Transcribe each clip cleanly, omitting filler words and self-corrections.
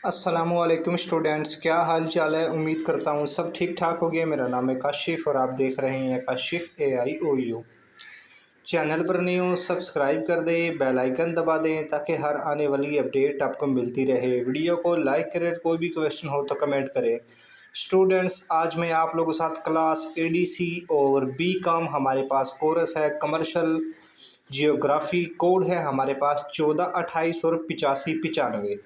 अस्सलामुअलैकुम स्टूडेंट्स, क्या हाल चाल है। उम्मीद करता हूँ सब ठीक ठाक हो गए। मेरा नाम है काशिफ़ और आप देख रहे हैं काशिफ़ AIOU। चैनल पर नए हो सब्सक्राइब कर दें, बेल आइकन दबा दें ताकि हर आने वाली अपडेट आपको मिलती रहे। वीडियो को लाइक करें, कोई भी क्वेश्चन हो तो कमेंट करें। स्टूडेंट्स, आज मैं आप लोगों के साथ क्लास ADC और BCom हमारे पास कोर्स है। कमर्शियल जियोग्राफी कोड है हमारे पास 1428 और 8595।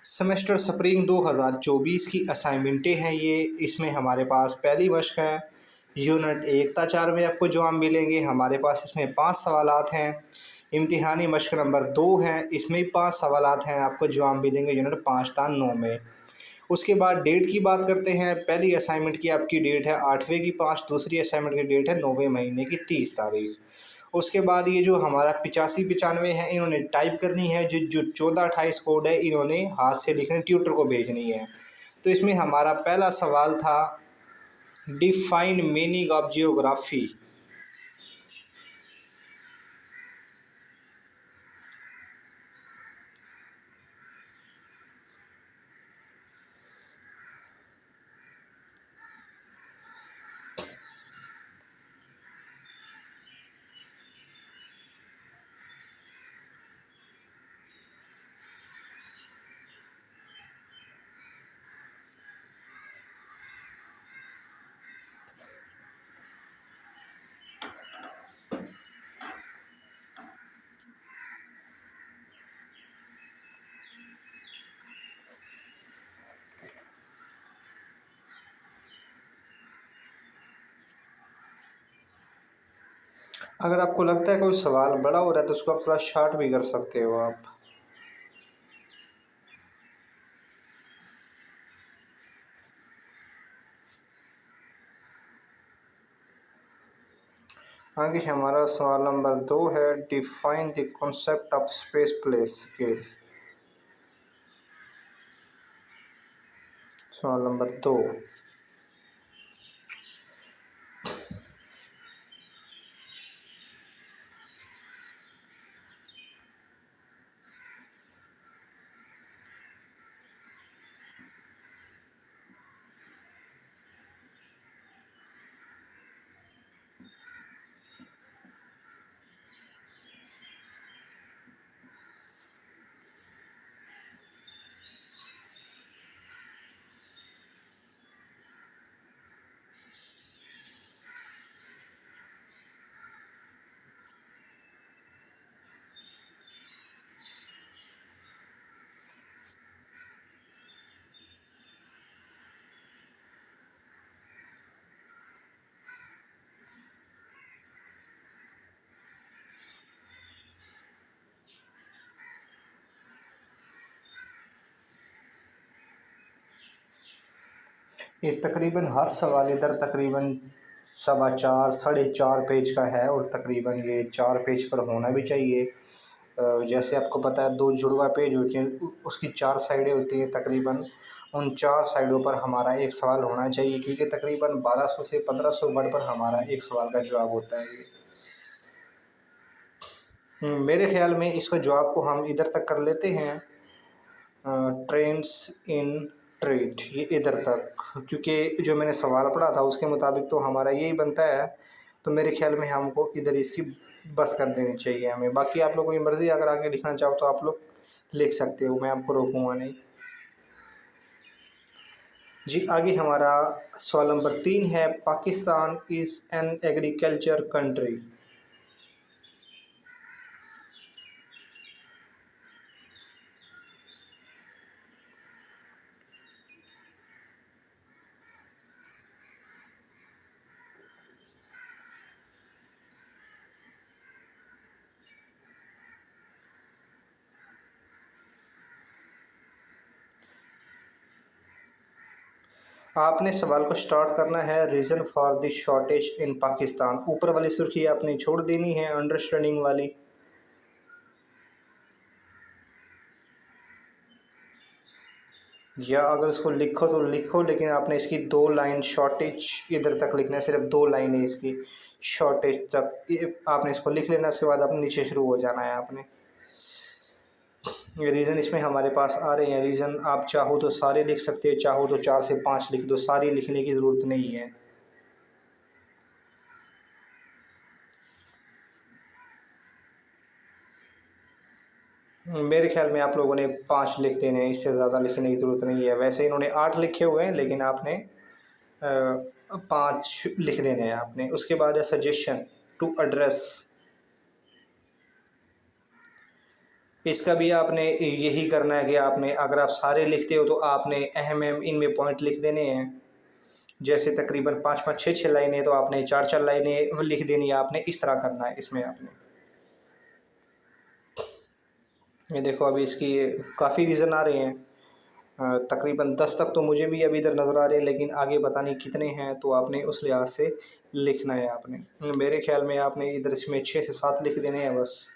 सेमेस्टर स्प्रिंग 2024 की असाइनमेंटें हैं ये। इसमें हमारे पास पहली मश्क है यूनिट 1 था 4 में आपको जवाब मिलेंगे। हमारे पास इसमें 5 सवालात हैं। इम्तिहानी मश्क नंबर 2 है, इसमें भी 5 सवालात हैं, आपको जवाब मिलेंगे यूनिट 5 था 9 में। उसके बाद डेट की बात करते हैं। पहली असाइनमेंट की आपकी डेट है 8वें की 5, दूसरी असाइनमेंट की डेट है 9वें महीने की 30 तारीख। उसके बाद ये जो हमारा 8595 है, इन्होंने टाइप करनी है। जो जो 1428 कोड है, इन्होंने हाथ से लिखने ट्यूटर को भेजनी है। तो इसमें हमारा पहला सवाल था डिफाइन मीनिंग ऑफ जियोग्राफी। अगर आपको लगता है कोई सवाल बड़ा हो रहा है तो उसको आप थोड़ा शॉर्ट भी कर सकते हो आप। आगे हमारा सवाल नंबर 2 है define the concept of space place scale. सवाल नंबर 2। ये तकरीबन हर सवाल इधर तकरीबन 4.25 4.5 पेज का है और तकरीबन ये 4 पेज पर होना भी चाहिए। जैसे आपको पता है 2 जुड़वा पेज होते हैं, उसकी 4 साइडें होती हैं। तकरीबन उन 4 साइडों पर हमारा एक सवाल होना चाहिए, क्योंकि तकरीबन 1200 से 1500 वर्ड पर हमारा एक सवाल का जवाब होता है ये। मेरे ख्याल में इसका जवाब को हम इधर तक कर लेते हैं, ट्रेंड्स इन ट्रेड, ये इधर तक, क्योंकि जो मैंने सवाल पढ़ा था उसके मुताबिक तो हमारा यही बनता है। तो मेरे ख्याल में हमको इधर इसकी बस कर देनी चाहिए हमें। बाकी आप लोगों की मर्ज़ी, अगर आगे लिखना चाहो तो आप लोग लिख सकते हो, मैं आपको रोकूंगा नहीं। जी, आगे हमारा सवाल नंबर 3 है Pakistan is an agriculture country. आपने सवाल को स्टार्ट करना है रीज़न फॉर द शॉर्टेज इन पाकिस्तान। ऊपर वाली सुर्खी आपने छोड़ देनी है, अंडरस्टैंडिंग वाली। या अगर इसको लिखो तो लिखो, लेकिन आपने इसकी 2 लाइन शॉर्टेज इधर तक लिखना है, सिर्फ 2 लाइन है इसकी शॉर्टेज तक। आपने इसको लिख लेना, उसके बाद आप नीचे शुरू हो जाना है आपने। रीज़न इसमें हमारे पास आ रहे हैं। रीज़न आप चाहो तो सारे लिख सकते हो, चाहो तो 4 से 5 लिख दो, सारी लिखने की ज़रूरत नहीं है। मेरे ख्याल में आप लोगों ने 5 लिख देने हैं, इससे ज़्यादा लिखने की ज़रूरत नहीं है। वैसे इन्होंने 8 लिखे हुए हैं, लेकिन आपने 5 लिख देने हैं आपने। उसके बाद है सजेशन टू एड्रेस। इसका भी आपने यही करना है कि आपने, अगर आप सारे लिखते हो तो आपने अहम अहम इनमें पॉइंट लिख देने हैं। जैसे तकरीबन 5-5 6-6 लाइनें तो आपने 4-4 लाइनें लिख देनी है। आपने इस तरह करना है इसमें आपने। ये देखो अभी इसकी काफ़ी रीज़न आ रहे हैं। तकरीबन 10 तक तो मुझे भी अभी इधर नज़र आ रहे हैं, लेकिन आगे पता नहीं कितने हैं, तो आपने उस लिहाज से लिखना है आपने। मेरे ख्याल में आपने इधर इसमें 6 से 7 लिख देने हैं बस।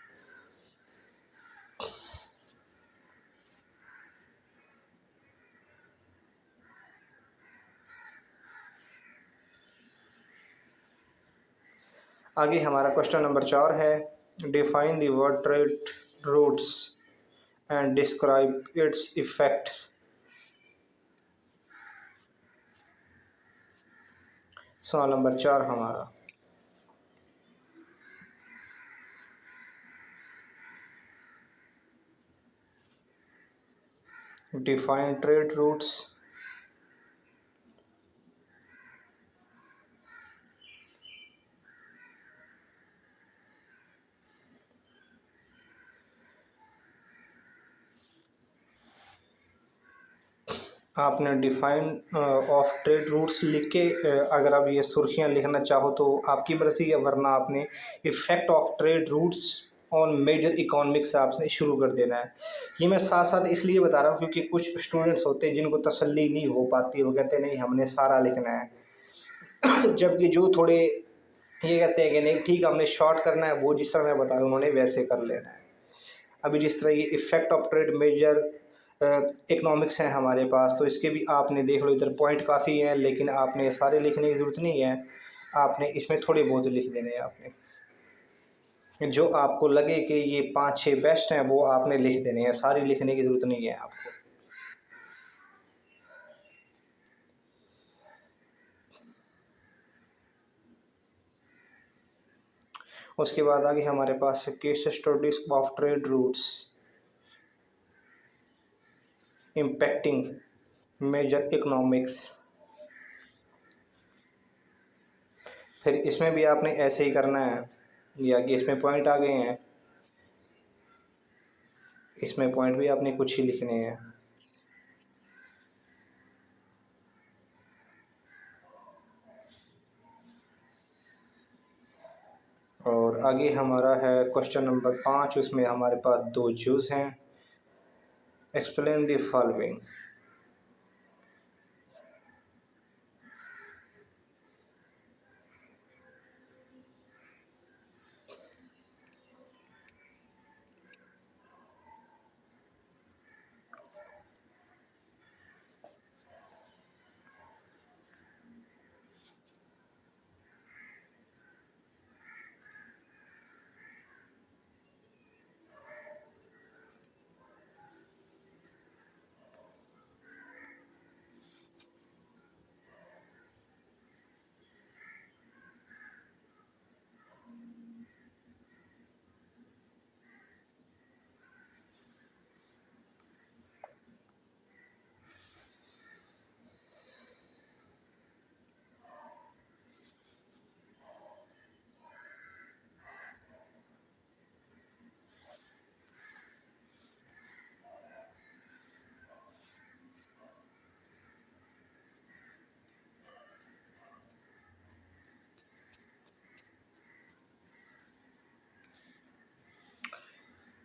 आगे हमारा क्वेश्चन नंबर 4 है, define the word trade routes and describe it's effects. सवाल नंबर 4 हमारा। डिफाइन ट्रेड रूट्स आपने डिफाइन ऑफ ट्रेड रूट्स लिख के अगर आप ये सुर्खियाँ लिखना चाहो तो आपकी मर्ज़ी है, वरना आपने effect of trade routes on major economics से आपने शुरू कर देना है। ये मैं साथ साथ इसलिए बता रहा हूँ क्योंकि कुछ स्टूडेंट्स होते हैं जिनको तसल्ली नहीं हो पाती, वो कहते हैं नहीं हमने सारा लिखना है। जबकि जो थोड़े ये कहते हैं कि नहीं ठीक हमने शॉर्ट करना है, वो जिस तरह मैं बता रहा हूँ उन्होंने वैसे कर लेना है। अभी जिस तरह ये effect of trade major economics हैं हमारे पास, तो इसके भी आपने देख लो इधर पॉइंट काफ़ी हैं, लेकिन आपने सारे लिखने की ज़रूरत नहीं है। आपने इसमें थोड़े बहुत लिख देने हैं आपने। जो आपको लगे कि ये 5-6 बेस्ट हैं वो आपने लिख देने हैं, सारी लिखने की ज़रूरत नहीं है आपको। उसके बाद आगे हमारे पास है case studies of trade routes impacting major economics. फिर इसमें भी आपने ऐसे ही करना है, या कि इसमें पॉइंट आ गए हैं, इसमें पॉइंट भी आपने कुछ ही लिखने हैं। और आगे हमारा है क्वेश्चन नंबर 5, उसमें हमारे पास 2 जूस हैं। Explain the following.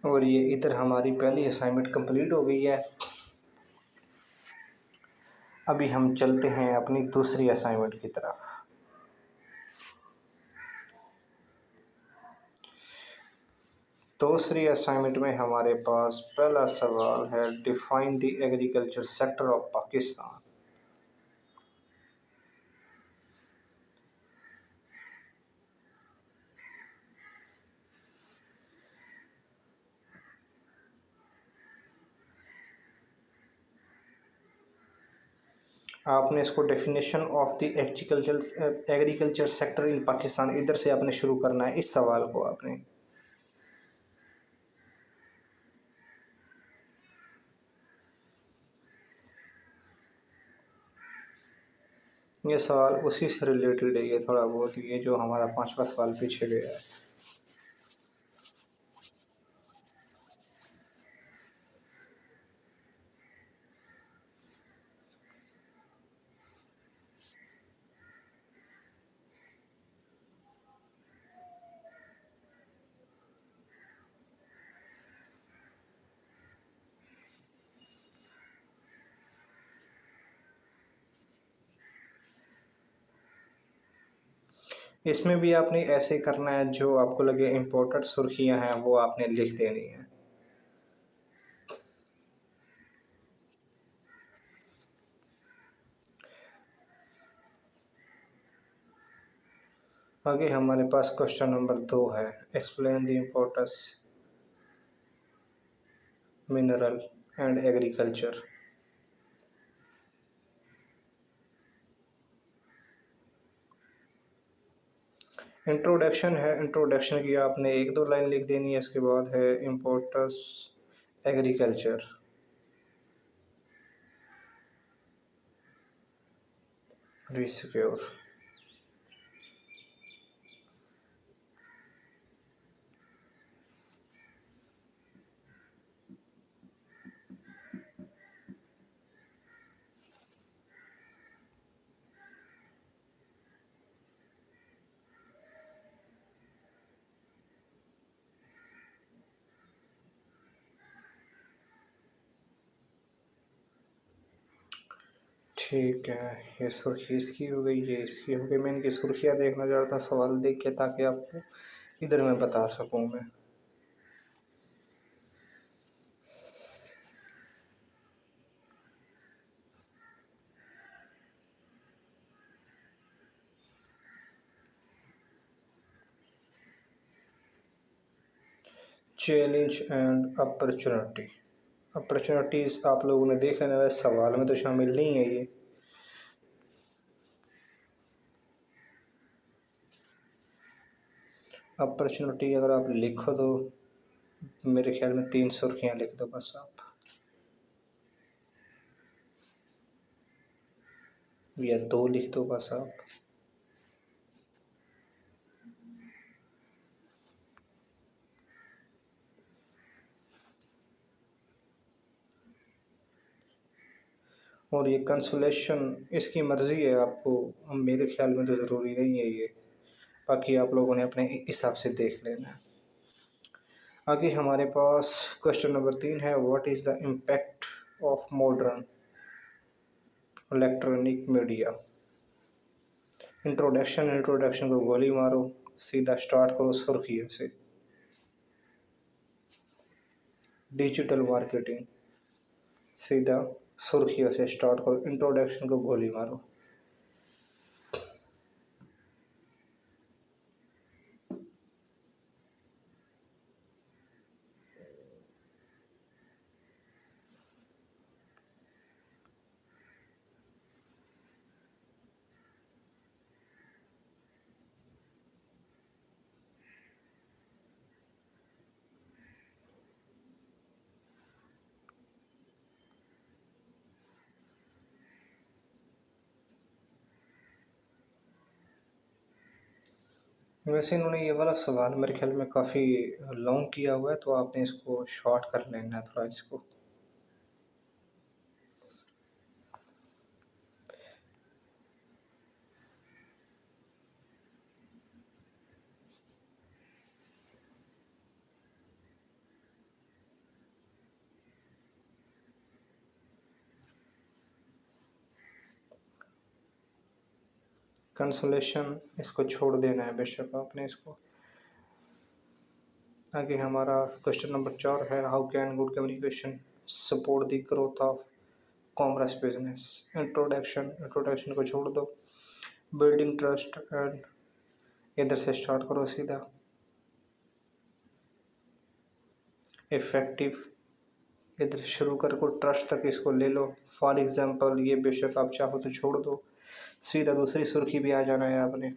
और ये इधर हमारी पहली असाइनमेंट कंप्लीट हो गई है। अभी हम चलते हैं अपनी दूसरी असाइनमेंट की तरफ। दूसरी असाइनमेंट में हमारे पास पहला सवाल है, define the agriculture sector of Pakistan. आपने इसको definition of the agriculture sector in Pakistan, इधर से आपने शुरू करना है इस सवाल को आपने। ये सवाल उसी से रिलेटेड है, ये थोड़ा बहुत ये जो हमारा 5वां सवाल पीछे गया है। इसमें भी आपने ऐसे करना है, जो आपको लगे इम्पोर्टेंट सुर्खियां हैं वो आपने लिख देनी है। आगे हमारे पास क्वेश्चन नंबर 2 है, explain the importance mineral and agriculture. Introduction है, इंट्रोडक्शन की आपने 1-2 लाइन लिख देनी है। इसके बाद है इम्पोर्टेंस एग्रीकल्चर, रिसिक्योर। ठीक है, ये सुर्खी इसकी हो गई, ये इसकी हो गई। मैं इनकी सुर्खियाँ देखना चाह रहा था सवाल देख के, ताकि आपको इधर मैं बता सकूँ मैं। Challenge and opportunity. अपॉर्चुनिटीज़ आप लोगों ने देख लेना है, सवाल में तो शामिल नहीं है ये। अपॉर्चुनिटी अगर आप लिखो तो मेरे ख्याल में 3 सुर्खियाँ लिख दो बस आप, या 2 लिख दो बस आप। और ये कंसोलेशन इसकी मर्ज़ी है आपको, मेरे ख्याल में तो ज़रूरी नहीं है ये, बाकी आप लोगों ने अपने हिसाब से देख लेना है। आगे हमारे पास क्वेश्चन नंबर 3 है, what is the impact of modern electronic media. Introduction, introduction को गोली मारो, सीधा स्टार्ट करो सुर्खियों से। डिजिटल मार्केटिंग, सीधा सुर्खियों से स्टार्ट करो, इंट्रोडक्शन को गोली मारो। वैसे इन्होंने ये वाला सवाल मेरे ख्याल में काफ़ी लॉन्ग किया हुआ है, तो आपने इसको शॉर्ट कर लेना है थोड़ा इसको। कंसोलेशन इसको छोड़ देना है बेशक आपने इसको। आगे हमारा क्वेश्चन नंबर 4 है, how can good communication support the growth of commerce business. Introduction, introduction को छोड़ दो, बिल्डिंग ट्रस्ट एंड, इधर से स्टार्ट करो सीधा। इफेक्टिव इधर शुरू कर को ट्रस्ट तक इसको ले लो। फॉर एग्ज़ाम्पल ये बेशक आप चाहो तो छोड़ दो, सीधा दूसरी सुर्खी भी आ जाना है आपने।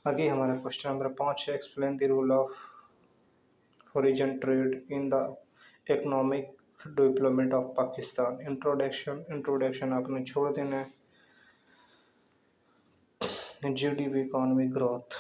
आगे हमारा क्वेश्चन नंबर 5 है, explain the rule of foreign trade in the economic development of Pakistan. Introduction आपने छोड़ देना है। GDP, economic growth.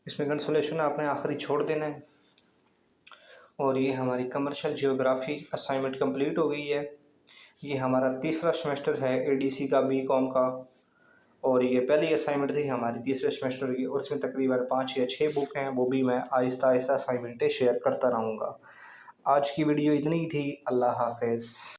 इसमें कंसोलेशन आपने आखिरी छोड़ देना है। और ये हमारी कमर्शियल जियोग्राफी असाइनमेंट कंप्लीट हो गई है। ये हमारा तीसरा सेमेस्टर है एडीसी का, बीकॉम का। और ये पहली असाइनमेंट थी हमारी तीसरे सेमेस्टर की, और इसमें तकरीबन 5 या 6 बुक हैं, वो भी मैं आहिस्ता आहिस्ता असाइनमेंटें शेयर करता रहूँगा। आज की वीडियो इतनी ही थी। अल्लाह हाफिज़।